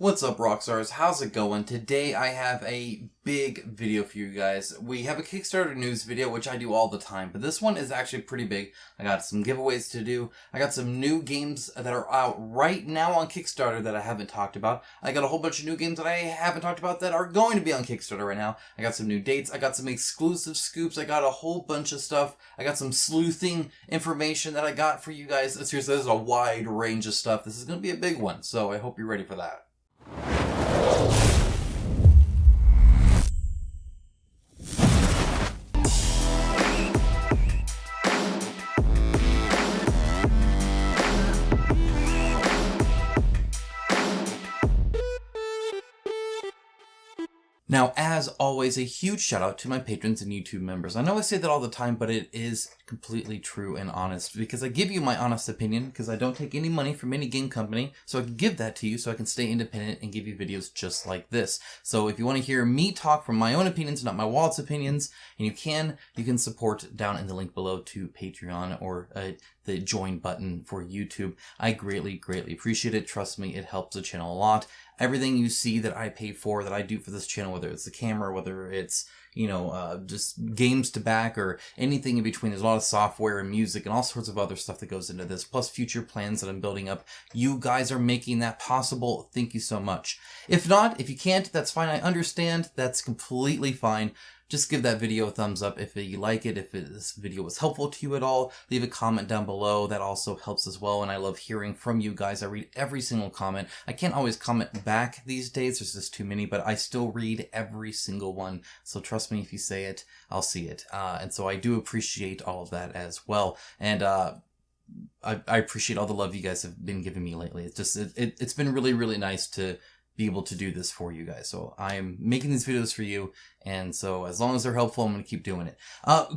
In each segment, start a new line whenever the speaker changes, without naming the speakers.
What's up, Rockstars? How's it going? Today I have a big video for you guys. We have a Kickstarter news video, which I do all the time, but this one is actually pretty big. I got some giveaways to do. I got some new games that are out right now on Kickstarter that I haven't talked about. I got a whole bunch of new games that I haven't talked about that are going to be on Kickstarter right now. I got some new dates. I got some exclusive scoops. I got a whole bunch of stuff. I got some sleuthing information that I got for you guys. Seriously, there's a wide range of stuff. This is going to be a big one, so I hope you're ready for that. Now, as always, a huge shout out to my patrons and YouTube members. I know I say that all the time, but it is completely true and honest because I give you my honest opinion because I don't take any money from any game company. So I can give that to you so I can stay independent and give you videos just like this. So if you want to hear me talk from my own opinions, not my wallet's opinions, and you can support down in the link below to Patreon or the join button for YouTube. I greatly appreciate it. Trust me, it helps the channel a lot. Everything you see that I pay for, that I do for this channel, whether it's the camera, whether it's, just games to back or anything in between. There's a lot of software and music and all sorts of other stuff that goes into this, plus future plans that I'm building up. You guys are making that possible. Thank you so much. If not, if you can't, that's fine. I understand. That's completely fine. Just give that video a thumbs up if you like it. If this video was helpful to you at all, leave a comment down below. That also helps as well. And I love hearing from you guys. I read every single comment. I can't always comment back these days. There's just too many, but I still read every single one. So trust me, if you say it, I'll see it. And so I do appreciate all of that as well. And I appreciate all the love you guys have been giving me lately. It's just, it's been really nice to be able to do this for you guys. So I'm making these videos for you, and so as long as they're helpful, I'm going to keep doing it.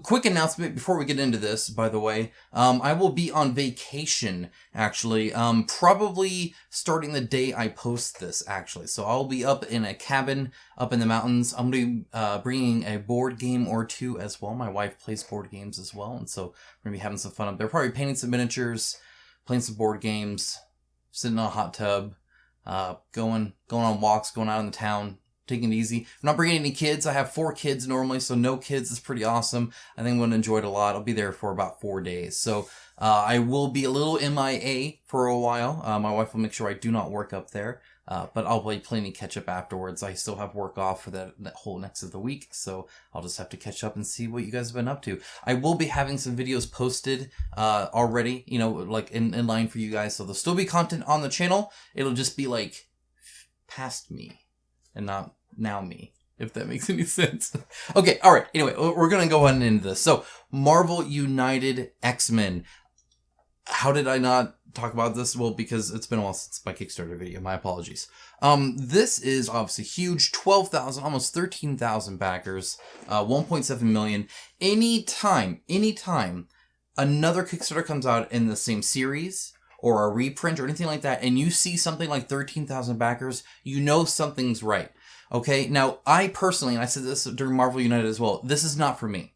Quick announcement before we get into this, by the way. I will be on vacation, actually, probably starting the day I post this, actually. So I'll be up in a cabin up in the mountains. I'm going to be bringing a board game or two as well. My wife plays board games as well, and so we're going to be having some fun up there. Probably painting some miniatures, playing some board games, sitting in a hot tub, going on walks, going out in the town, taking it easy. I'm not bringing any kids. I have 4 kids normally, so no kids is pretty awesome. I think I'm going to enjoy it a lot. I'll be there for about 4 days. So I will be a little MIA for a while. My wife will make sure I do not work up there. But I'll play plenty catch up afterwards. I still have work off for that whole next of the week, so I'll just have to catch up and see what you guys have been up to. I will be having some videos posted already, like in line for you guys, so there'll still be content on the channel. It'll just be like past me and not now me, if that makes any sense. Okay, alright, anyway, we're gonna go on into this. So, Marvel United X-Men. How did I not talk about this? Well, because it's been a while since my Kickstarter video. My apologies. This is obviously huge. 12,000, almost 13,000 backers. 1.7 million. Anytime another Kickstarter comes out in the same series or a reprint or anything like that, and you see something like 13,000 backers, you know something's right. Okay? Now, I personally, and I said this during Marvel United as well, this is not for me.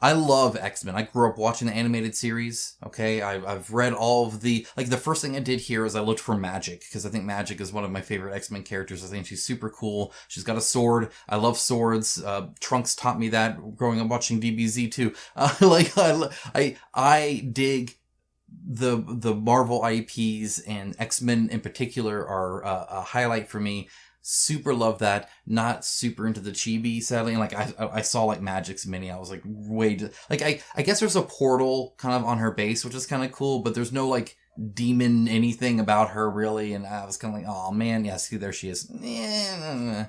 I love X-Men. I grew up watching the animated series, okay? I've read all of the first thing I did here is I looked for Magic, because I think Magic is one of my favorite X-Men characters. I think she's super cool. She's got a sword. I love swords. Trunks taught me that growing up watching DBZ too. I dig the Marvel IPs, and X-Men in particular are a highlight for me. Super love that. Not super into the chibi, sadly. Like I saw like Magic's mini. I was like I guess there's a portal kind of on her base, which is kind of cool, but there's no like demon anything about her really. And I was kind of like, oh man, yeah, see there she is. And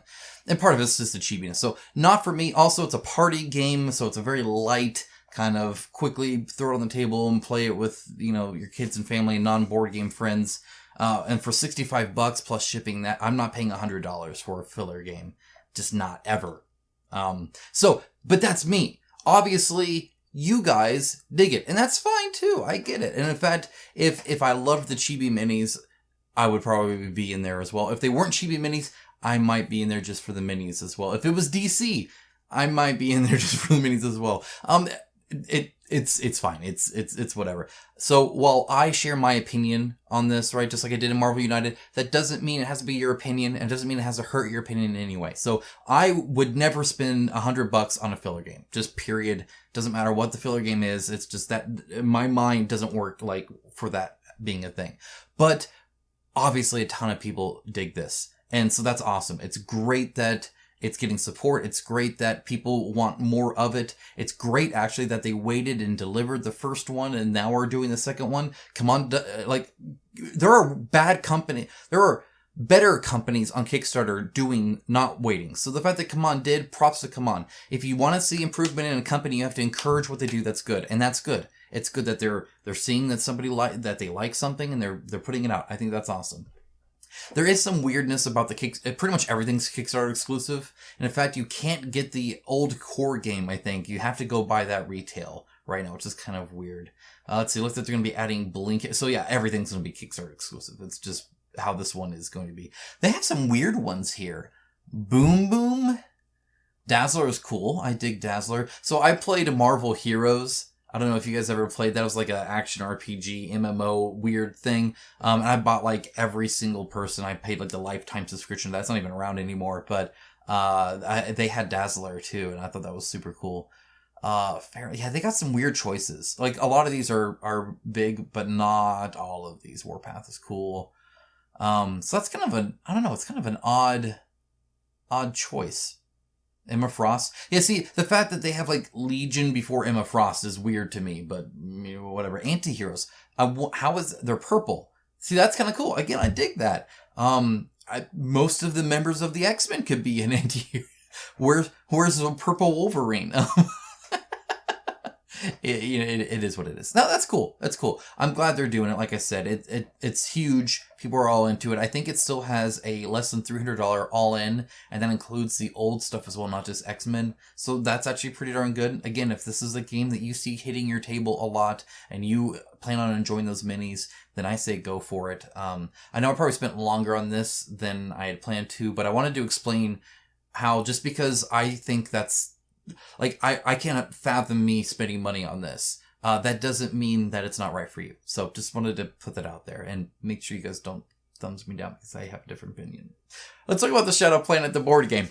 part of it's just the chibiness. So not for me. Also, it's a party game, so it's a very light kind of quickly throw it on the table and play it with, your kids and family and non-board game friends. And for $65 plus shipping, that I'm not paying $100 for a filler game. Just not ever. But that's me. Obviously, you guys dig it, and that's fine too. I get it. And in fact, if I loved the chibi minis, I would probably be in there as well. If they weren't chibi minis, I might be in there just for the minis as well. If it was DC, I might be in there just for the minis as well. it's fine. It's whatever. So while I share my opinion on this, right, just like I did in Marvel United, that doesn't mean it has to be your opinion, and it doesn't mean it has to hurt your opinion in any way. So I would never spend $100 on a filler game. Just period. Doesn't matter what the filler game is. It's just that my mind doesn't work like for that being a thing. But obviously a ton of people dig this. And so that's awesome. It's great that it's getting support. It's great that people want more of it. It's great, actually, that they waited and delivered the first one and now are doing the second one. Come on, like, there are there are better companies on Kickstarter doing not waiting. So the fact that Come On did, props to Come On. If you want to see improvement in a company, you have to encourage what they do. That's good. And that's good. It's good that they're seeing that that they like something and they're putting it out. I think that's awesome. There is some weirdness about pretty much everything's Kickstarter exclusive. And in fact, you can't get the old core game, I think. You have to go buy that retail right now, which is kind of weird. Let's see, looks like they're going to be adding Blink. So yeah, everything's going to be Kickstarter exclusive. It's just how this one is going to be. They have some weird ones here. Boom Boom. Dazzler is cool. I dig Dazzler. So I played Marvel Heroes. I don't know if you guys ever played that. It was like an action RPG, MMO, weird thing. And I bought like every single person. I paid like the lifetime subscription. That's not even around anymore. But they had Dazzler too, and I thought that was super cool. Yeah, they got some weird choices. Like a lot of these are big, but not all of these. Warpath is cool. So that's kind of it's kind of an odd choice. Emma Frost. Yeah, see, the fact that they have, like, Legion before Emma Frost is weird to me, but, you know, whatever. Anti-heroes. How is... They're purple. See, that's kind of cool. Again, I dig that. Most of the members of the X-Men could be an anti-hero. Where's the purple Wolverine? It is what it is. No, that's cool. That's cool. I'm glad they're doing it. Like I said, it's huge. People are all into it. I think it still has a less than $300 all in, and that includes the old stuff as well, not just X-Men. So that's actually pretty darn good. Again, if this is a game that you see hitting your table a lot and you plan on enjoying those minis, then I say go for it. I know I probably spent longer on this than I had planned to, but I wanted to explain how, just because I think that's like, I can't fathom me spending money on this. That doesn't mean that it's not right for you. So just wanted to put that out there and make sure you guys don't thumbs me down because I have a different opinion. Let's talk about the Shadow Planet, the board game.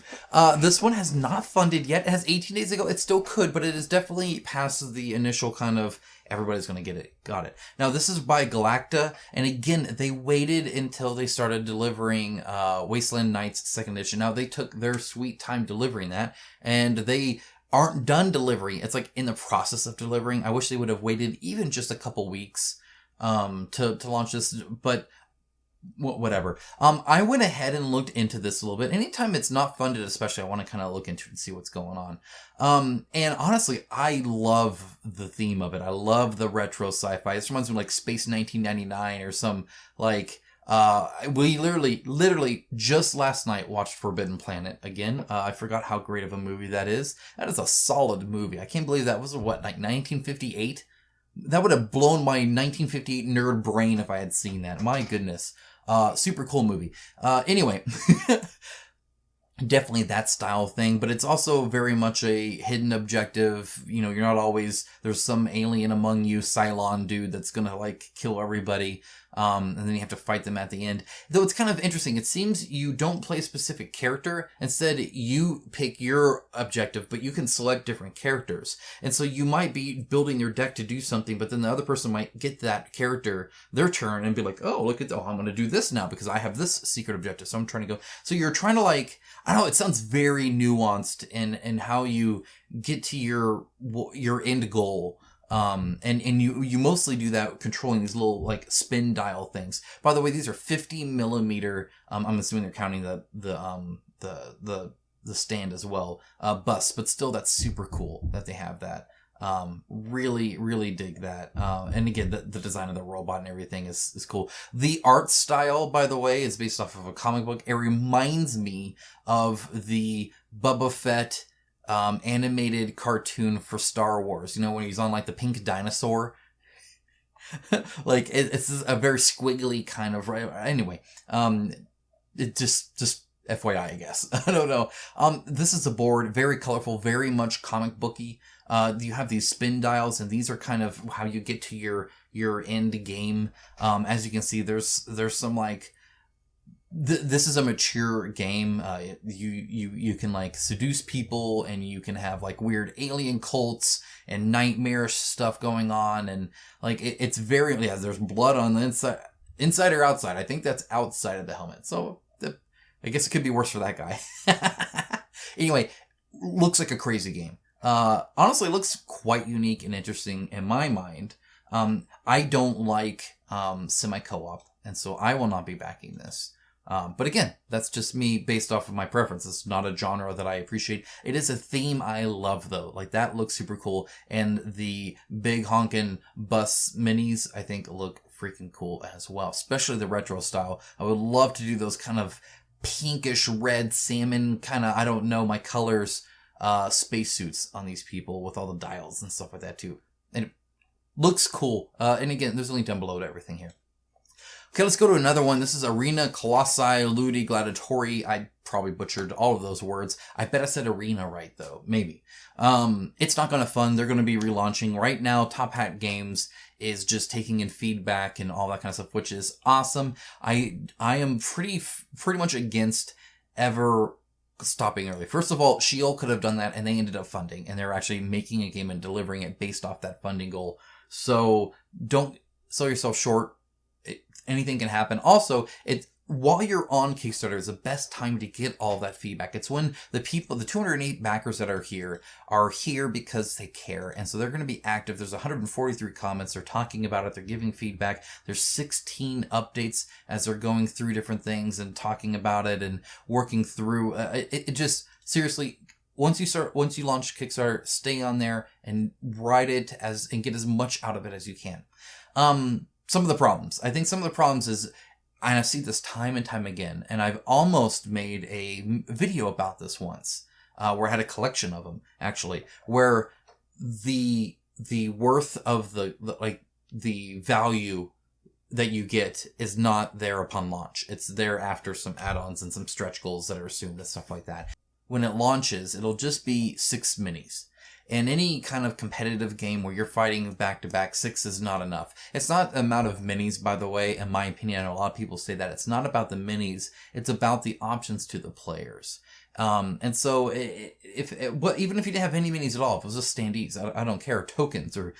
This one has not funded yet. It has 18 days ago. It still could, but it is definitely past the initial kind of everybody's going to get it. Got it. Now, this is by Galacta. And again, they waited until they started delivering Wasteland Nights 2nd Edition. Now, they took their sweet time delivering that. And they aren't done delivering. It's like in the process of delivering. I wish they would have waited even just a couple weeks to launch this. But whatever. I went ahead and looked into this a little bit. Anytime it's not funded, especially, I want to kind of look into it and see what's going on. And honestly, I love the theme of it. I love the retro sci-fi. This reminds me of like Space 1999 or some like, we literally just last night watched Forbidden Planet again. I forgot how great of a movie that is. That is a solid movie. I can't believe that was like 1958? That would have blown my 1958 nerd brain if I had seen that. My goodness. Super cool movie. Anyway, definitely that style thing, but it's also very much a hidden objective. You know, you're not always, there's some alien among you, Cylon dude that's gonna like kill everybody. And then you have to fight them at the end. Though it's kind of interesting. It seems you don't play a specific character. Instead, you pick your objective, but you can select different characters. And so you might be building your deck to do something, but then the other person might get that character, their turn, and be like, oh, look at, I'm going to do this now because I have this secret objective. So I'm trying to go. So you're trying to like, I don't know, it sounds very nuanced in how you get to your end goal. And you mostly do that controlling these little like spin dial things. By the way, these are 50 millimeter. I'm assuming they're counting the stand as well, busts, but still that's super cool that they have that. Really dig that. And again, the design of the robot and everything is cool. The art style, by the way, is based off of a comic book. It reminds me of the Boba Fett animated cartoon for Star Wars, you know, when he's on like the pink dinosaur. Like it's a very squiggly kind of, right? Anyway, it just FYI, I guess. I don't know. This is a board, very colorful, very much comic booky. You have these spin dials, and these are kind of how you get to your end game. As you can see, there's some like this is a mature game. You can like seduce people, and you can have like weird alien cults and nightmarish stuff going on, and like it's very there's blood on the inside or outside. I think that's outside of the helmet. So I guess it could be worse for that guy. Anyway, looks like a crazy game. Honestly, it looks quite unique and interesting in my mind. I don't like semi-co-op, and so I will not be backing this. But again, that's just me based off of my preference. It's not a genre that I appreciate. It is a theme I love, though. Like, that looks super cool. And the big honkin' bus minis, I think, look freaking cool as well. Especially the retro style. I would love to do those kind of pinkish red salmon kind of, I don't know, my colors, spacesuits on these people with all the dials and stuff like that, too. And it looks cool. And again, there's a link down below to everything here. Okay, let's go to another one. This is Arena, Colossei, Ludi, Gladiatori. I probably butchered all of those words. I bet I said Arena right, though. Maybe. It's not going to fun. They're going to be relaunching. Right now, Top Hat Games is just taking in feedback and all that kind of stuff, which is awesome. I am pretty much against ever stopping early. First of all, Sheol could have done that, and they ended up funding, and they're actually making a game and delivering it based off that funding goal. So don't sell yourself short. Anything can happen. Also, while you're on Kickstarter, it's the best time to get all that feedback. It's when the 208 backers that are here because they care. And so they're going to be active. There's 143 comments. They're talking about it. They're giving feedback. There's 16 updates as they're going through different things and talking about it and working through. It just, seriously, once you launch Kickstarter, stay on there and ride it and get as much out of it as you can. Some of the problems. I think some of the problems is, and I see this time and time again, and I've almost made a video about this once, where I had a collection of them, actually, where the worth of the value that you get is not there upon launch. It's there after some add-ons and some stretch goals that are assumed and stuff like that. When it launches, it'll just be 6 minis. In any kind of competitive game where you're fighting back-to-back, 6 is not enough. It's not the amount of minis, by the way, in my opinion. I know a lot of people say that. It's not about the minis. It's about the options to the players. And so even if you didn't have any minis at all, if it was just standees, I don't care, tokens or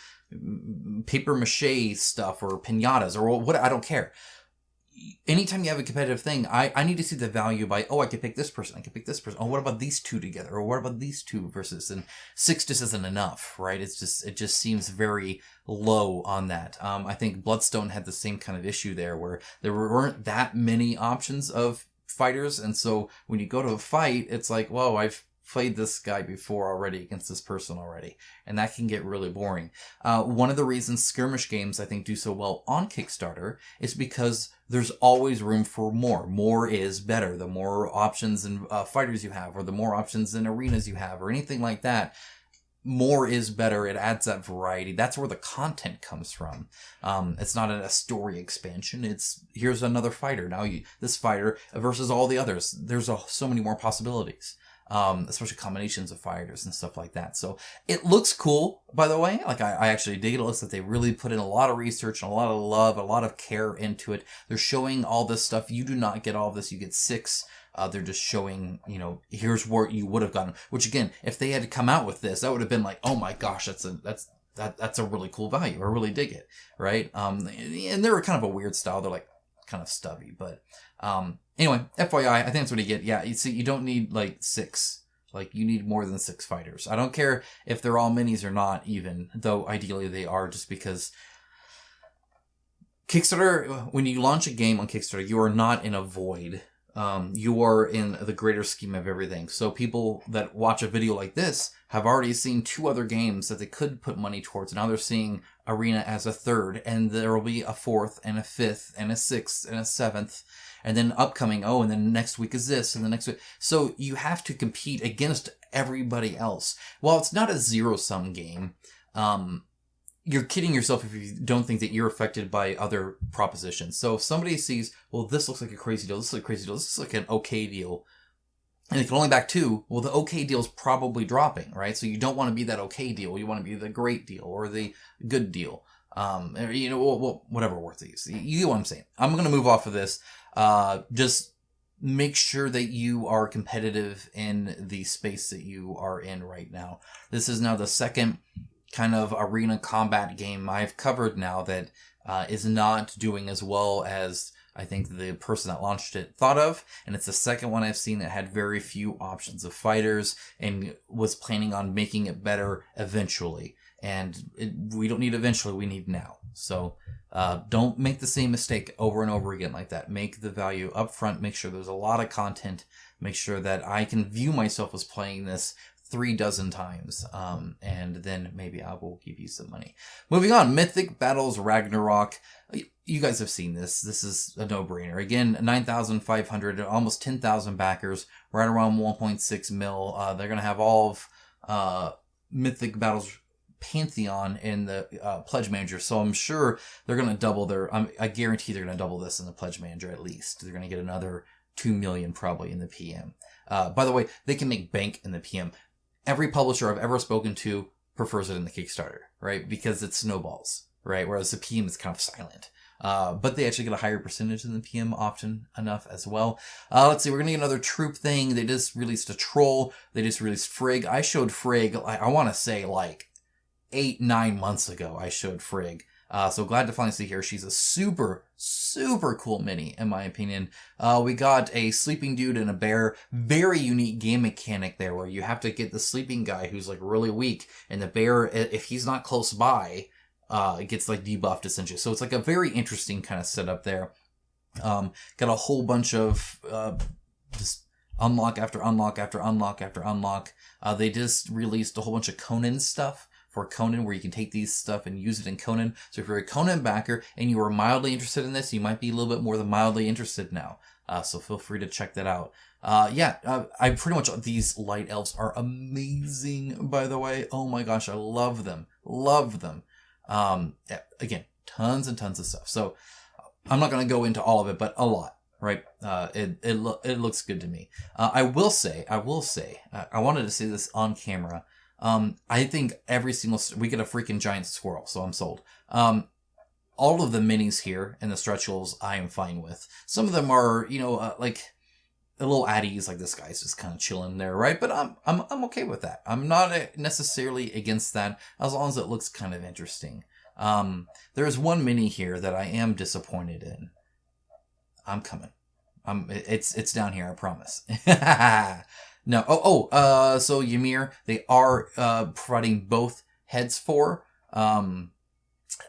paper mache stuff or piñatas or what, I don't care. Anytime you have a competitive thing, I need to see the value by, I could pick this person, I could pick this person. Oh, what about these two together? Or what about these two versus, and 6 just isn't enough, right? It just seems very low on that. I think Bloodstone had the same kind of issue there where there weren't that many options of fighters. And so when you go to a fight, it's like, whoa, I've played this guy before already against this person already. And that can get really boring. One of the reasons skirmish games, I think, do so well on Kickstarter is because there's always room for more. More is better. The more options and fighters you have, or the more options in arenas you have, or anything like that, more is better. It adds that variety. That's where the content comes from. It's not a story expansion. It's, here's another fighter. Now this fighter versus all the others. There's so many more possibilities. Especially combinations of fighters and stuff like that. So it looks cool, by the way. Like, I actually dig it. It looks like they really put in a lot of research and a lot of love, a lot of care into it. They're showing all this stuff. You do not get all of this. You get 6. They're just showing, here's what you would have gotten. Which, again, if they had come out with this, that would have been like, oh my gosh, that's a really cool value. I really dig it, right? And they're kind of a weird style. They're like kind of stubby, but anyway, FYI, I think that's what you get. Yeah, you see, you don't need like 6. Like, you need more than 6 fighters. I don't care if they're all minis or not, even though ideally they are, just because Kickstarter, when you launch a game on Kickstarter, you are not in a void. You are in the greater scheme of everything. So people that watch a video like this have already seen 2 other games that they could put money towards. Now they're seeing Arena as a 3rd, and there will be a 4th and a 5th and a 6th and a 7th. And then upcoming, and then next week is this, and the next week. So you have to compete against everybody else. While it's not a zero-sum game, you're kidding yourself if you don't think that you're affected by other propositions. So if somebody sees, well, this looks like a crazy deal, this looks like a crazy deal, this looks like an okay deal, and it can only back two, well, the okay deal is probably dropping, right? So you don't want to be that okay deal. You want to be the great deal or the good deal. Or, you know, whatever word they use. You get what I'm saying. I'm going to move off of this. Just make sure that you are competitive in the space that you are in right now. This is now the second kind of arena combat game I've covered now that is not doing as well as I think the person that launched it thought of, and it's the second one I've seen that had very few options of fighters and was planning on making it better eventually. And we don't need eventually, we need now. So don't make the same mistake over and over again like that. Make the value up front, make sure there's a lot of content, make sure that I can view myself as playing this 36 times, and then maybe I will give you some money. Moving on, Mythic battles Ragnarok. You guys have seen this. This is a no-brainer. Again, 9,500, almost 10,000 backers, right around 1.6 mil. They're going to have all of Mythic battles Pantheon in the Pledge Manager, so I'm sure they're going to double their... I guarantee they're going to double this in the Pledge Manager at least. They're going to get another 2 million probably in the PM. By the way, they can make bank in the PM. Every publisher I've ever spoken to prefers it in the Kickstarter, right? Because it snowballs, right? Whereas the PM is kind of silent. But they actually get a higher percentage than the PM often enough as well. Let's see, we're going to get another troop thing. They just released a troll. They just released Frigg. I showed Frigg, I want to say like 8-9 months ago, I showed Frigg. So glad to finally see her. She's a super, super cool mini, in my opinion. We got a sleeping dude and a bear. Very unique game mechanic there, where you have to get the sleeping guy who's like really weak, and the bear, if he's not close by, it gets like debuffed essentially. So it's like a very interesting kind of setup there. Got a whole bunch of just unlock after unlock after unlock after unlock. They just released a whole bunch of Conan stuff for Conan, where you can take these stuff and use it in Conan. So if you're a Conan backer and you are mildly interested in this, you might be a little bit more than mildly interested now. So feel free to check that out. I pretty much, these light elves are amazing, by the way. Oh my gosh, I love them. Love them. Again, tons and tons of stuff. So I'm not going to go into all of it, but a lot, right? It looks good to me. I will say, I wanted to say this on camera. I think every single, we get a freaking giant squirrel, so I'm sold. All of the minis here and the stretchables I am fine with. Some of them are, like a little at ease, like this guy's just kind of chilling there, right? But I'm okay with that. I'm not necessarily against that, as long as it looks kind of interesting. There's one mini here that I am disappointed in. I'm coming. It's down here, I promise. No. So Ymir, they are providing both heads for.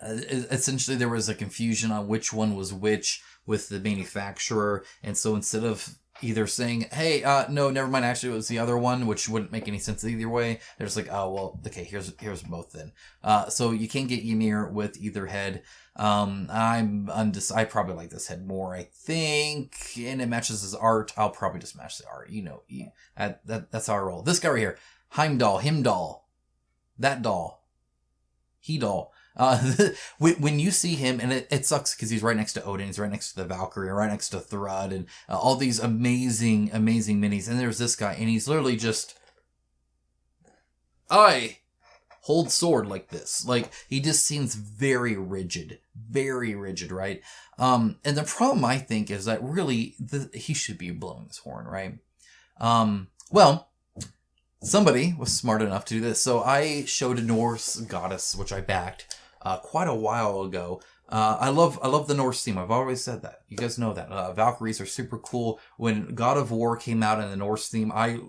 Essentially, there was a confusion on which one was which with the manufacturer, and so instead of either saying, "Hey, no, never mind. Actually, it was the other one," which wouldn't make any sense either way. They're just like, "Oh, well, okay. Here's both then." So you can get Ymir with either head. I probably like this head more, I think, and it matches his art. I'll probably just match the art. That's how I roll. This guy right here, Heimdall, Himdall, that doll, he doll. When you see him, and it sucks because he's right next to Odin, he's right next to the Valkyrie, right next to Thrud, and all these amazing minis. And there's this guy, and he's literally just, I hold sword like this. Like, he just seems very rigid, right? And the problem, I think, is that really he should be blowing his horn, right? Well, somebody was smart enough to do this. So I showed a Norse goddess, which I backed quite a while ago. I love the Norse theme. I've always said that. You guys know that. Valkyries are super cool. When God of War came out in the Norse theme, I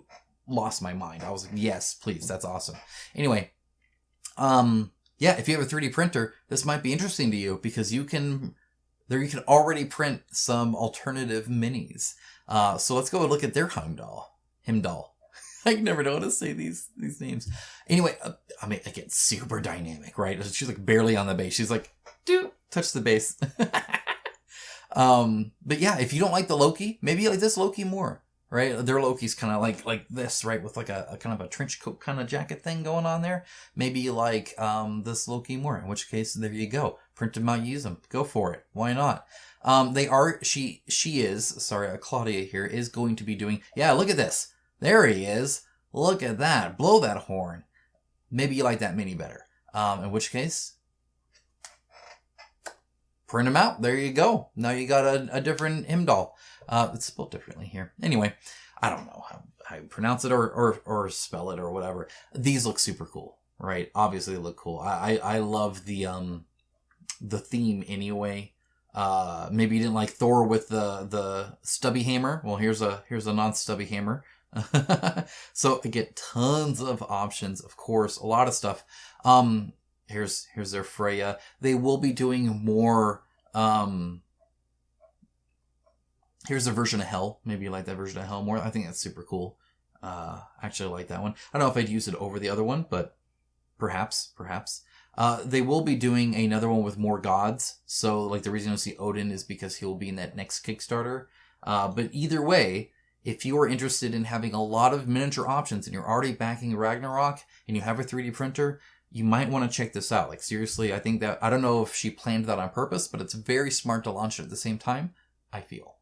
lost my mind. I was like, yes, please, that's awesome. Anyway, if you have a 3D printer, this might be interesting to you, because you can already print some alternative minis. So let's go and look at their Himdall. I never know how to say these names. Anyway, again, super dynamic, right? She's like barely on the base. She's like, dude, touch the base. But yeah, if you don't like the Loki, maybe you like this Loki more, right? Their Loki's kind of like this, right? With like a kind of a trench coat kind of jacket thing going on there. Maybe like this Loki more, in which case, there you go. Print them out, use them. Go for it. Why not? Claudia here is going to be doing, yeah, look at this. There he is. Look at that. Blow that horn. Maybe you like that mini better. In which case, print them out. There you go. Now you got a different him doll. It's spelled differently here. Anyway, I don't know how you pronounce it or spell it or whatever. These look super cool, right? Obviously they look cool. I love the theme anyway. Maybe you didn't like Thor with the stubby hammer. Well, here's a non-stubby hammer. So I get tons of options, of course, a lot of stuff. Here's their Freya. They will be doing more. Here's their version of Hell. Maybe you like that version of Hell more. I think that's super cool. Actually, I like that one. I don't know if I'd use it over the other one, but perhaps. They will be doing another one with more gods. So, like, the reason you'll see Odin is because he'll be in that next Kickstarter. But either way, if you are interested in having a lot of miniature options and you're already backing Ragnarok and you have a 3D printer, you might want to check this out. Like, seriously, I think that, I don't know if she planned that on purpose, but it's very smart to launch it at the same time, I feel.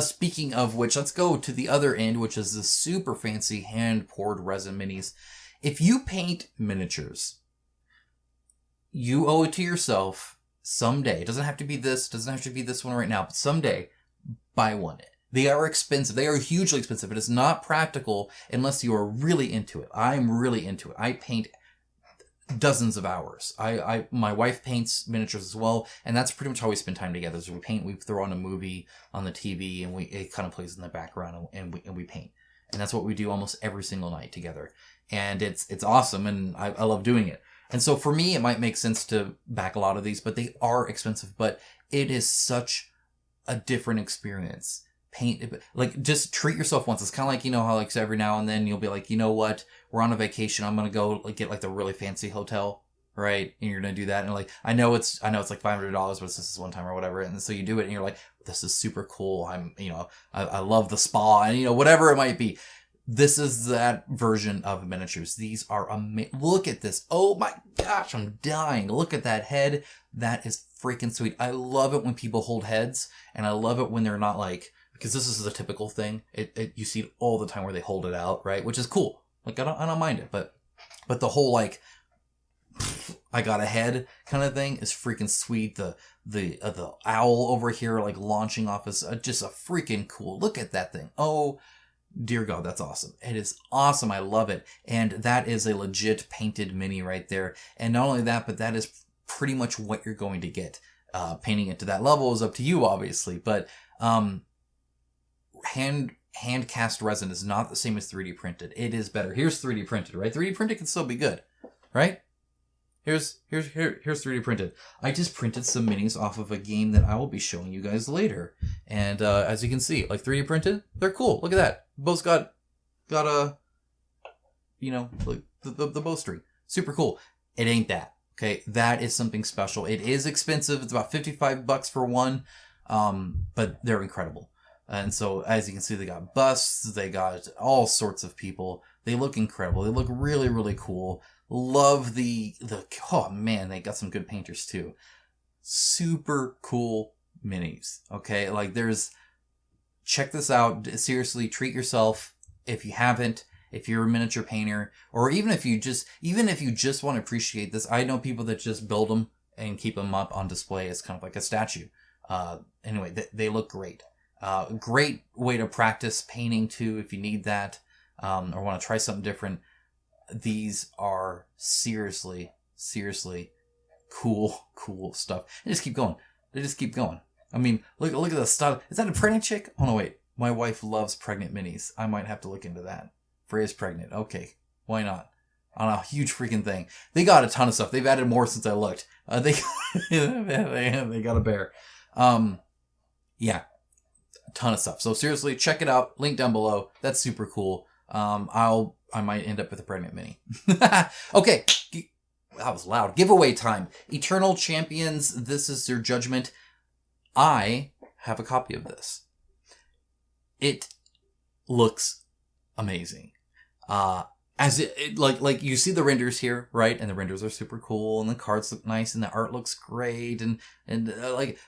Speaking of which, let's go to the other end, which is the super fancy hand-poured resin minis. If you paint miniatures, you owe it to yourself someday. It doesn't have to be this, doesn't have to be this one right now, but someday, buy one. They are expensive. They are hugely expensive. It is not practical unless you are really into it. I'm really into it. I paint dozens of hours. My wife paints miniatures as well, and that's pretty much how we spend time together. So we paint, we throw on a movie on the TV, and it kind of plays in the background, and we paint. And that's what we do almost every single night together. And it's awesome, and I love doing it. And so for me, it might make sense to back a lot of these, but they are expensive. But it is such a different experience. Like, just treat yourself once. It's kind of like, you know, how like so every now and then you'll be like, you know what, we're on a vacation. I'm going to go like get like the really fancy hotel, right? And you're going to do that. And like, I know it's like $500, but it's just this one time or whatever. And so you do it and you're like, this is super cool. I love the spa and, you know, whatever it might be. This is that version of miniatures. These are amazing. Look at this. Oh my gosh, I'm dying. Look at that head. That is freaking sweet. I love it when people hold heads, and I love it when they're not like, because this is a typical thing. You see it all the time where they hold it out, right? Which is cool. Like, I don't mind it, but the whole like, I got a head kind of thing is freaking sweet. The owl over here like launching off is just a freaking cool. Look at that thing. Oh, dear God, that's awesome. It is awesome. I love it. And that is a legit painted mini right there. And not only that, but that is pretty much what you're going to get. Painting it to that level is up to you, obviously. But hand cast resin is not the same as 3D printed. It is better. Here's 3D printed, right? 3D printed can still be good, right? Here's 3D printed. I just printed some minis off of a game that I will be showing you guys later. And as you can see, like 3D printed, they're cool. Look at that. Both got a, you know, like the bowstring. Super cool. It ain't that. Okay, that is something special. It is expensive. It's about $55 for one, but they're incredible. And so, as you can see, they got busts. They got all sorts of people. They look incredible. They look really, really cool. Love the oh man, they got some good painters too. Super cool minis. Okay, like check this out. Seriously, treat yourself if you haven't. If you're a miniature painter, or even if you just want to appreciate this. I know people that just build them and keep them up on display as kind of like a statue. Anyway, they look great. Great way to practice painting too, if you need that, or want to try something different. These are seriously cool stuff. They just keep going. I mean, look at the stuff. Is that a pregnant chick? Oh no, wait. My wife loves pregnant minis. I might have to look into that. Freya's pregnant. Okay, why not? On a huge freaking thing. They got a ton of stuff. They've added more since I looked. They got a bear. Yeah, a ton of stuff. So seriously, check it out. Link down below. That's super cool. I might end up with a pregnant mini. Okay, that was loud. Giveaway time. Eternal Champions. This is your judgment. I have a copy of this. It looks amazing. As like you see the renders here, right? And the renders are super cool, and the cards look nice, and the art looks great, and like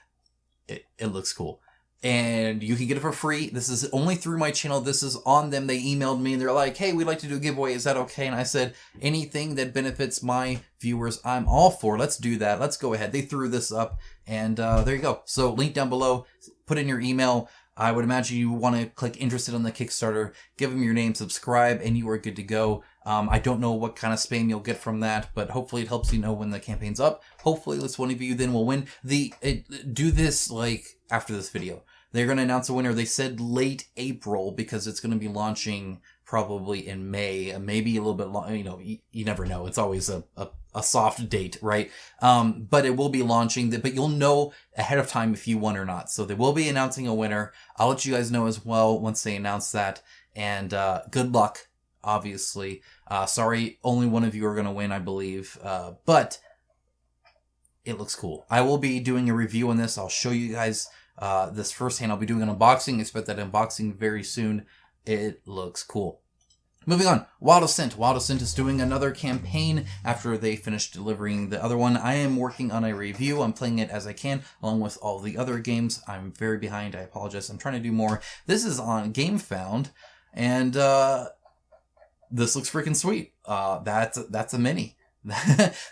it looks cool. And you can get it for free. This is only through my channel. This is on them. They emailed me and they're like, hey, we'd like to do a giveaway. Is that okay? And I said, anything that benefits my viewers, I'm all for. Let's do that. Let's go ahead. They threw this up, and there you go. So link down below. Put in your email. I would imagine you want to click interested on the Kickstarter, give them your name, subscribe, and you are good to go. I don't know what kind of spam you'll get from that, but hopefully it helps you know when the campaign's up. Hopefully at least one of you then will win. Do this like after this video. They're going to announce a winner. They said late April because it's going to be launching probably in May, maybe a little bit long. You know, you never know. It's always a soft date, right? But it will be launching, but you'll know ahead of time if you won or not. So they will be announcing a winner. I'll let you guys know as well once they announce that. And good luck, obviously. Sorry, only one of you are going to win, I believe. But it looks cool. I will be doing a review on this. I'll show you guys this firsthand. I'll be doing an unboxing. Expect that unboxing very soon. It looks cool. Moving on, Wild Assent. Wild Assent is doing another campaign after they finished delivering the other one. I am working on a review. I'm playing it as I can, along with all the other games. I'm very behind. I apologize. I'm trying to do more. This is on GameFound, and this looks freaking sweet. That's a mini.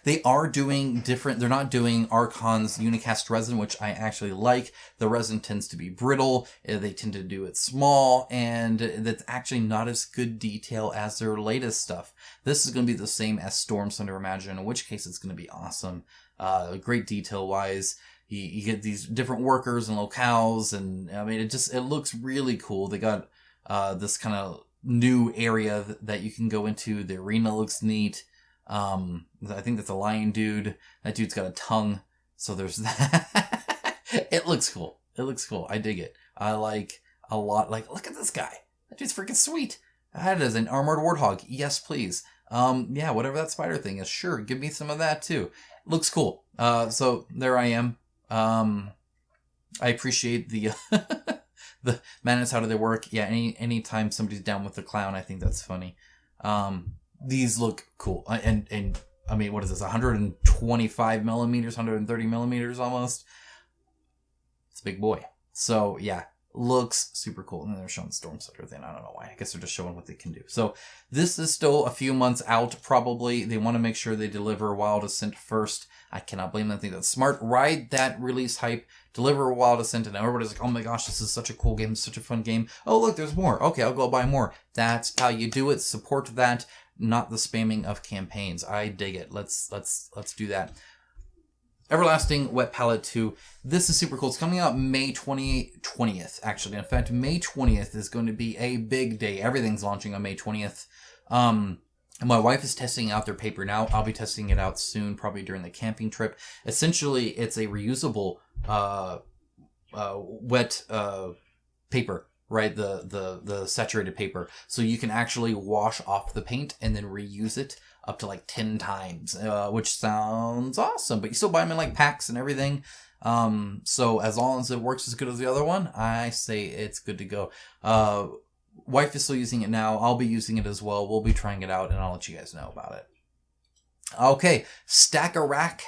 They are doing different. They're not doing Archon's unicast resin, which I actually like. The resin tends to be brittle. They tend to do it small, and that's actually not as good detail as their latest stuff. This is going to be the same as Storm Thunder Imagine, in which case it's going to be awesome. Great detail wise. You get these different workers and locales, and I mean, it looks really cool. They got this kind of new area that you can go into. The arena looks neat. I think that's a lion dude. That dude's got a tongue. So there's that. It looks cool. It looks cool. I dig it. I like a lot. Like, look at this guy. That dude's freaking sweet. That is an armored warthog. Yes, please. Yeah, whatever that spider thing is. Sure. Give me some of that too. Looks cool. So there I am. I appreciate the, the madness. How do they work? Yeah. Anytime somebody's down with the clown, I think that's funny. These look cool. And I mean, what is this? 125 millimeters, 130 millimeters almost. It's a big boy. So yeah, looks super cool. And then they're showing Storm Thunder thing. I don't know why. I guess they're just showing what they can do. So this is still a few months out, probably. They want to make sure they deliver Wild Assent first. I cannot blame them. I think that's smart. Ride that release hype. Deliver Wild Assent, and everybody's like, oh my gosh, this is such a cool game. Such a fun game. Oh, look, there's more. Okay, I'll go buy more. That's how you do it. Support that. Not the spamming of campaigns. I dig it. Let's do that. Everlasting Wet Palette 2. This is super cool. It's coming out May 20th, actually. In fact, May 20th is going to be a big day. Everything's launching on May 20th. My wife is testing out their paper now. I'll be testing it out soon, probably during the camping trip. Essentially, it's a reusable wet paper. Right, the saturated paper, so you can actually wash off the paint and then reuse it up to like 10 times, which sounds awesome. But you still buy them in like packs and everything. So as long as it works as good as the other one, I say it's good to go. Wife is still using it now. I'll be using it as well. We'll be trying it out, and I'll let you guys know about it. Okay, StackaRack.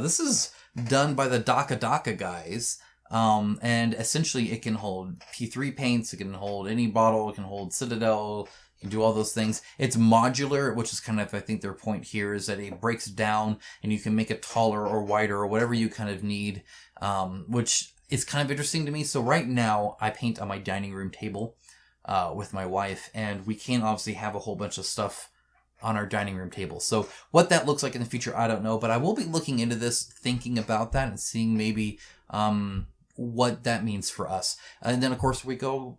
This is done by the Daka guys. And essentially it can hold P3 paints, it can hold any bottle, it can hold Citadel, you can do all those things. It's modular, which is kind of, I think their point here is that it breaks down and you can make it taller or wider or whatever you kind of need, which is kind of interesting to me. So right now I paint on my dining room table, with my wife, and we can't obviously have a whole bunch of stuff on our dining room table. So what that looks like in the future, I don't know, but I will be looking into this, thinking about that and seeing maybe, what that means for us. And then of course we go,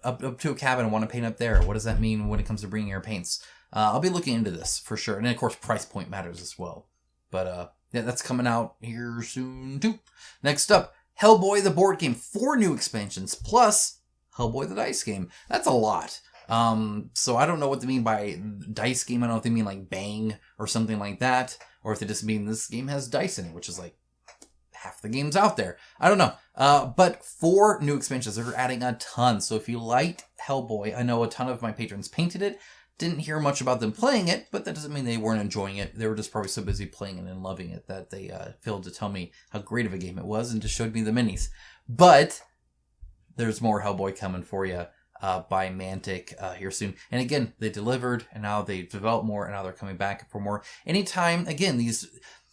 up to a cabin and want to paint up there. What does that mean when it comes to bringing your paints? I'll be looking into this for sure. And of course price point matters as well. But yeah, that's coming out here soon too. Next up, Hellboy the board game. 4 new expansions plus Hellboy the dice game. That's a lot. So I don't know what they mean by dice game. I don't know if they mean like Bang or something like that, or if they just mean this game has dice in it, which is like half the game's out there. I don't know. But 4 new expansions, they're adding a ton. So if you liked Hellboy, I know a ton of my patrons painted it. Didn't hear much about them playing it, but that doesn't mean they weren't enjoying it. They were just probably so busy playing it and loving it that they failed to tell me how great of a game it was and just showed me the minis. But there's more Hellboy coming for you by Mythic here soon. And again, they delivered, and now they've developed more, and now they're coming back for more. Anytime, again,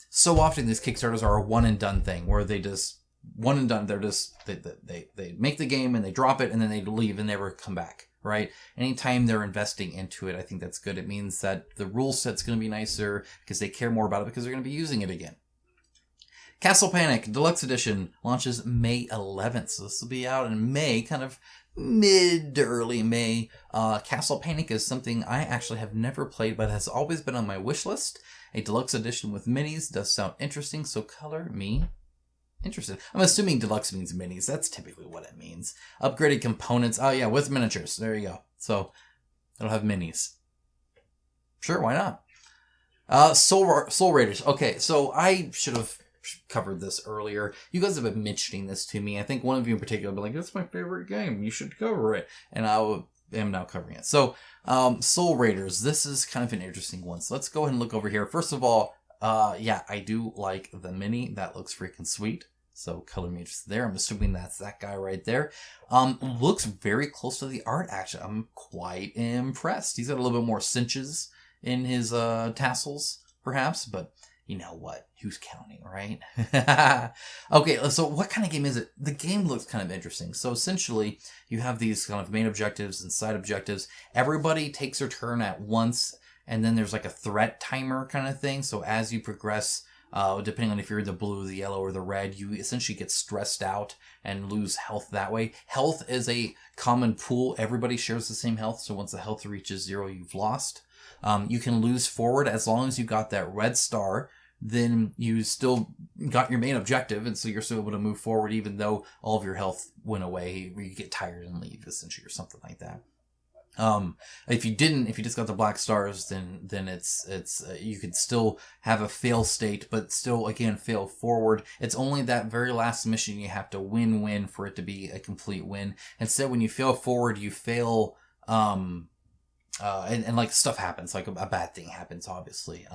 so often these Kickstarters are a one-and-done thing, where they just, one and done, they make the game, and they drop it, and then they leave and never come back. Right? Anytime they're investing into it, I think that's good. It means that the rule set's going to be nicer because they care more about it because they're going to be using it again. Castle Panic Deluxe Edition launches May 11th. So this will be out in May, kind of mid to early May. Castle Panic is something I actually have never played, but has always been on my wish list. A deluxe edition with minis does sound interesting, so color me interested. I'm assuming deluxe means minis. That's typically what it means. Upgraded components. Oh yeah, with miniatures. There you go. So it'll have minis. Sure, why not? Soul Raiders. Okay, so I should have covered this earlier. You guys have been mentioning this to me. I think one of you in particular been like, "That's my favorite game. You should cover it." And I am now covering it. So Soul Raiders. This is kind of an interesting one. So let's go ahead and look over here. First of all, yeah, I do like the mini. That looks freaking sweet. So color me just there. I'm assuming that's that guy right there. Looks very close to the art, actually. I'm quite impressed. He's got a little bit more cinches in his tassels, perhaps, but you know what? Who's counting, right? Okay, so what kind of game is it? The game looks kind of interesting. So essentially, you have these kind of main objectives and side objectives. Everybody takes their turn at once, and then there's like a threat timer kind of thing. So as you progress, depending on if you're the blue, the yellow, or the red, you essentially get stressed out and lose health that way. Health is a common pool. Everybody shares the same health, so once the health reaches 0, you've lost. You can lose forward as long as you got that red star. Then you still got your main objective, and so you're still able to move forward even though all of your health went away. You get tired and leave, essentially, or something like that. If you just got the black stars, then it's you could still have a fail state, but still again fail forward. It's only that very last mission you have to win for it to be a complete win. Instead, when you fail forward, you fail and like stuff happens, like a bad thing happens, obviously,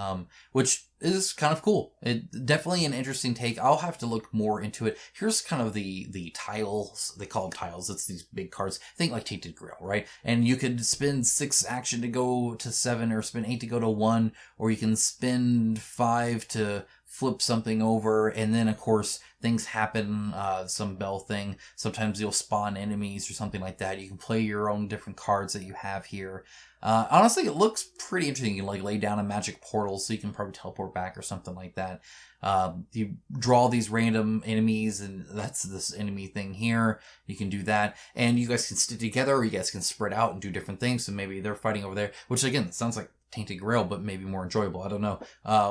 which is kind of cool. It definitely an interesting take. I'll have to look more into it. Here's kind of the tiles. They call them tiles. It's these big cards. Think like Tainted Grail, right? And you could spend 6 action to go to 7, or spend 8 to go to 1, or you can spend 5 to flip something over, and then of course things happen, some bell thing. Sometimes you'll spawn enemies or something like that. You can play your own different cards that you have here. Honestly, it looks pretty interesting. You can like lay down a magic portal so you can probably teleport back or something like that. You draw these random enemies, and that's this enemy thing here. You can do that, and you guys can stick together, or you guys can spread out and do different things. So maybe they're fighting over there, which again sounds like Tainted Grail, but maybe more enjoyable. I don't know.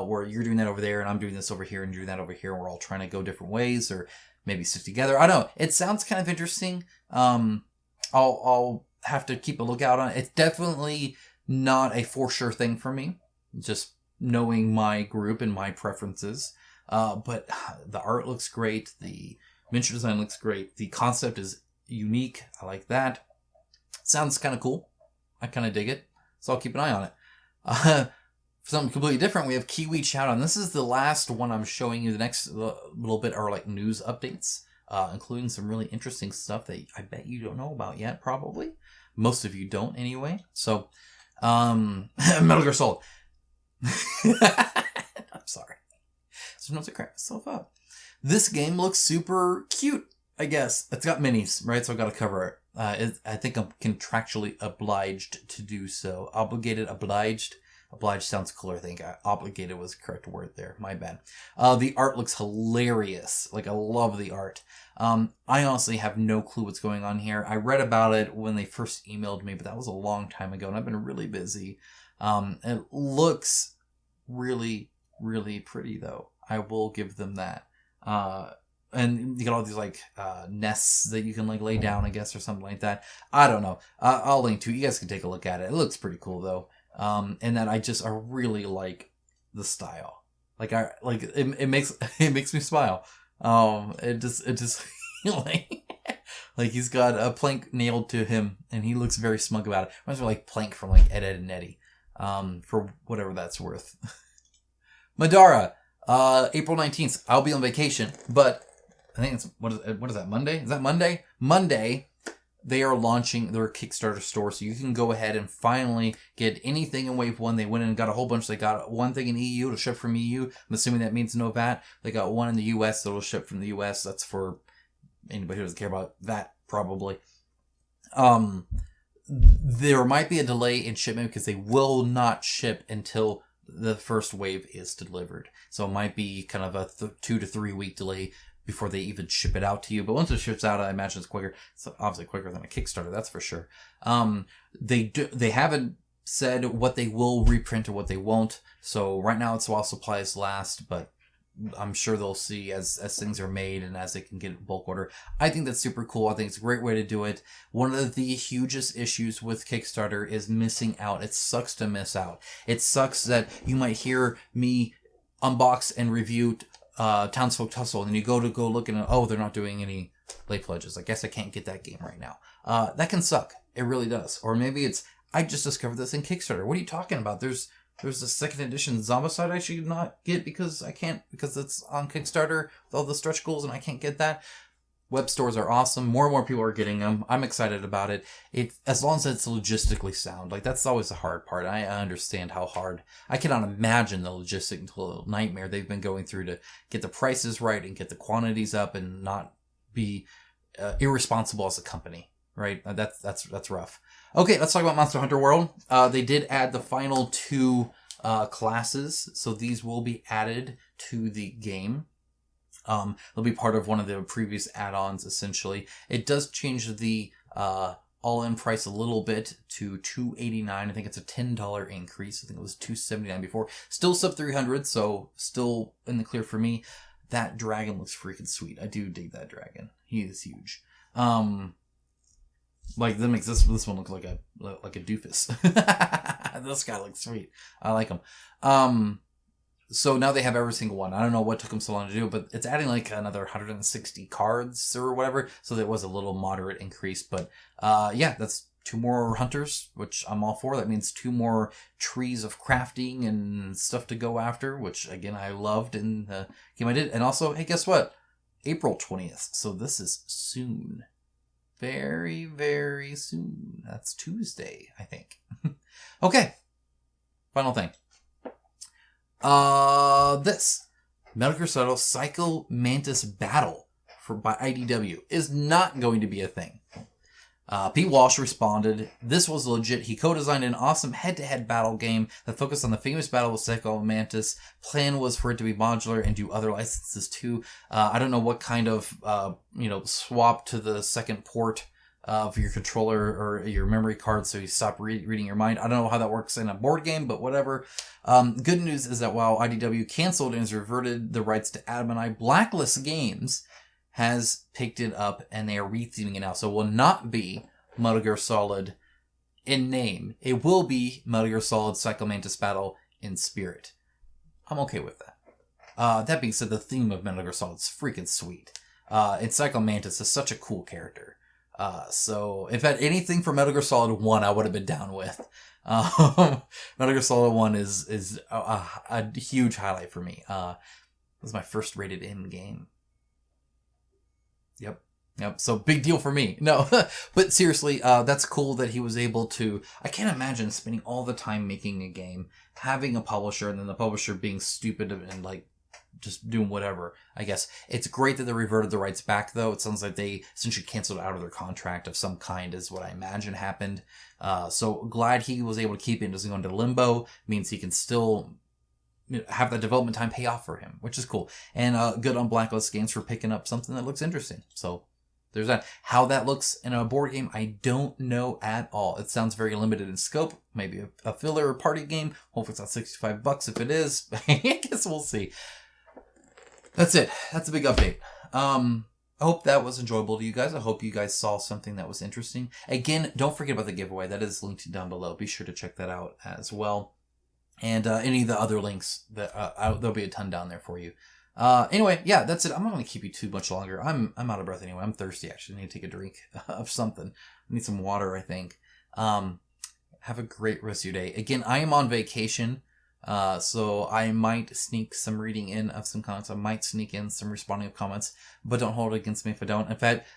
Where you're doing that over there, and I'm doing this over here, and doing that over here, and we're all trying to go different ways, or maybe stick together. I don't know. It sounds kind of interesting. I'll have to keep a lookout on it. It's definitely not a for sure thing for me, just knowing my group and my preferences. But the art looks great. The miniature design looks great. The concept is unique. I like that. Sounds kind of cool. I kind of dig it. So I'll keep an eye on it. For something completely different, we have Kiwi, Chow. And this is the last one I'm showing you. The next little bit are like news updates, including some really interesting stuff that I bet you don't know about yet, probably. Most of you don't anyway. So, Metal Gear Solid. I'm sorry. Sometimes I crack myself up. This game looks super cute, I guess. It's got minis, right? So I've got to cover it. I think I'm contractually obliged to do so. Obligated, obliged. Obliged sounds cooler, I think. Obligated was the correct word there. My bad. The art looks hilarious. Like, I love the art. I honestly have no clue what's going on here. I read about it when they first emailed me, but that was a long time ago, and I've been really busy. It looks really, really pretty, though. I will give them that. And you got all these, like, nests that you can, like, lay down, I guess, or something like that. I don't know. I'll link to it. You guys can take a look at it. It looks pretty cool, though. And that I really like the style. Like, it makes me smile. It just like he's got a Plank nailed to him, and he looks very smug about it. Reminds me of like Plank from like Ed, Edd and Eddy, for whatever that's worth. Middara, April 19th. I'll be on vacation, but I think it's what is that, Monday? Is that Monday? Monday. They are launching their Kickstarter store, so you can go ahead and finally get anything in Wave 1. They went in and got a whole bunch. They got one thing in EU to ship from EU. I'm assuming that means no VAT. They got one in the US that will ship from the US. That's for anybody who doesn't care about that, probably. There might be a delay in shipment because they will not ship until the first wave is delivered. So it might be kind of a 2 to 3 week delay before they even ship it out to you. But once it ships out, I imagine it's quicker. It's obviously quicker than a Kickstarter, that's for sure. They haven't said what they will reprint or what they won't. So right now it's while supplies last, but I'm sure they'll see as things are made and as they can get bulk order. I think that's super cool. I think it's a great way to do it. One of the hugest issues with Kickstarter is missing out. It sucks to miss out. It sucks that you might hear me unbox and review Townsfolk Tussle, and then you go look and they're not doing any late pledges. I guess I can't get that game right now. That can suck. It really does. Or maybe it's I just discovered this in Kickstarter. What are you talking about? There's a second edition Zombicide I should not get because it's on Kickstarter with all the stretch goals and I can't get that. Web stores are awesome. More and more people are getting them. I'm excited about it. As long as it's logistically sound. Like, that's always the hard part. I understand how hard. I cannot imagine the logistical nightmare they've been going through to get the prices right and get the quantities up and not be irresponsible as a company. Right? That's rough. Okay, let's talk about Monster Hunter World. They did add the final 2 classes, so these will be added to the game. They'll be part of one of the previous add-ons, essentially. It does change the all-in price a little bit to $289. I think it's a $10 increase. I think it was $279 before. Still sub 300, so still in the clear for me. That dragon looks freaking sweet. I do dig that dragon. He is huge. Like, that makes this one look like a doofus. This guy looks sweet. I like him. So now they have every single one. I don't know what took them so long to do, but it's adding like another 160 cards or whatever. So there was a little moderate increase. But yeah, that's 2 more hunters, which I'm all for. That means 2 more trees of crafting and stuff to go after, which again, I loved in the game I did. And also, hey, guess what? April 20th. So this is soon. Very, very soon. That's Tuesday, I think. Okay. Final thing. This Metal Gear Solid Psycho Mantis Battle by IDW is not going to be a thing. Pete Walsh responded, "This was legit. He co-designed an awesome head-to-head battle game that focused on the famous battle with Psycho Mantis. Plan was for it to be modular and do other licenses too. I don't know what kind of swap to the second port of your controller or your memory card so you stop reading your mind. I don't know how that works in a board game, but whatever. Good news is that while IDW canceled and has reverted the rights to Adam and I, Blacklist Games has picked it up and they are retheming it now. So it will not be Metal Gear Solid in name. It will be Metal Gear Solid Psycho Mantis Battle in spirit. I'm okay with that. That being said, the theme of Metal Gear Solid is freaking sweet. And Psycho Mantis is such a cool character. So if had anything for Metal Gear Solid 1, I would have been down with. Metal Gear Solid 1 is a huge highlight for me. It was my first rated M game. Yep. So big deal for me. No, but seriously, that's cool that he was able to. I can't imagine spending all the time making a game, having a publisher, and then the publisher being stupid and like just doing whatever. I guess it's great that they reverted the rights back, though. It sounds like they essentially canceled out of their contract of some kind, is what I imagine happened. So glad he was able to keep it and doesn't go into limbo. Means he can still have that development time pay off for him, which is cool. And good on Blacklist Games for picking up something that looks interesting. So there's that. How that looks in a board game, I don't know at all. It sounds very limited in scope. Maybe a filler or party game. Hopefully it's not $65 if it is. I guess we'll see. That's it. That's a big update. I hope that was enjoyable to you guys. I hope you guys saw something that was interesting. Again, don't forget about the giveaway. That is linked down below. Be sure to check that out as well. And any of the other links, that there'll be a ton down there for you. Anyway, yeah, that's it. I'm not going to keep you too much longer. I'm out of breath anyway. I'm thirsty, actually. I need to take a drink of something. I need some water, I think. Have a great rest of your day. Again, I am on vacation, so I might sneak some reading in of some comments. I might sneak in some responding of comments, but don't hold it against me if I don't. In fact,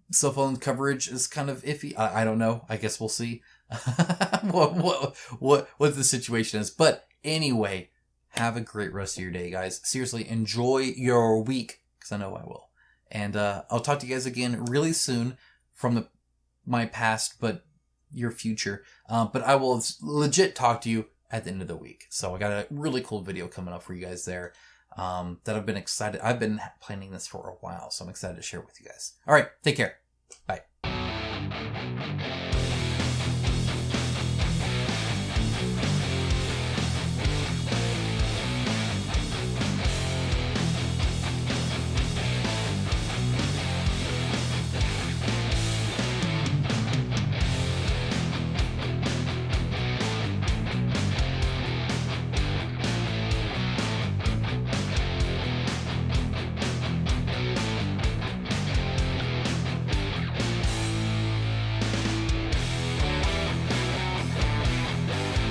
cell phone coverage is kind of iffy. I don't know. I guess we'll see what the situation is. But anyway, have a great rest of your day, guys. Seriously, enjoy your week, because I know I will. And I'll talk to you guys again really soon from my past, but your future. But I will legit talk to you at the end of the week. So I got a really cool video coming up for you guys there that I've been excited. I've been planning this for a while, so I'm excited to share with you guys. All right, take care. Bye.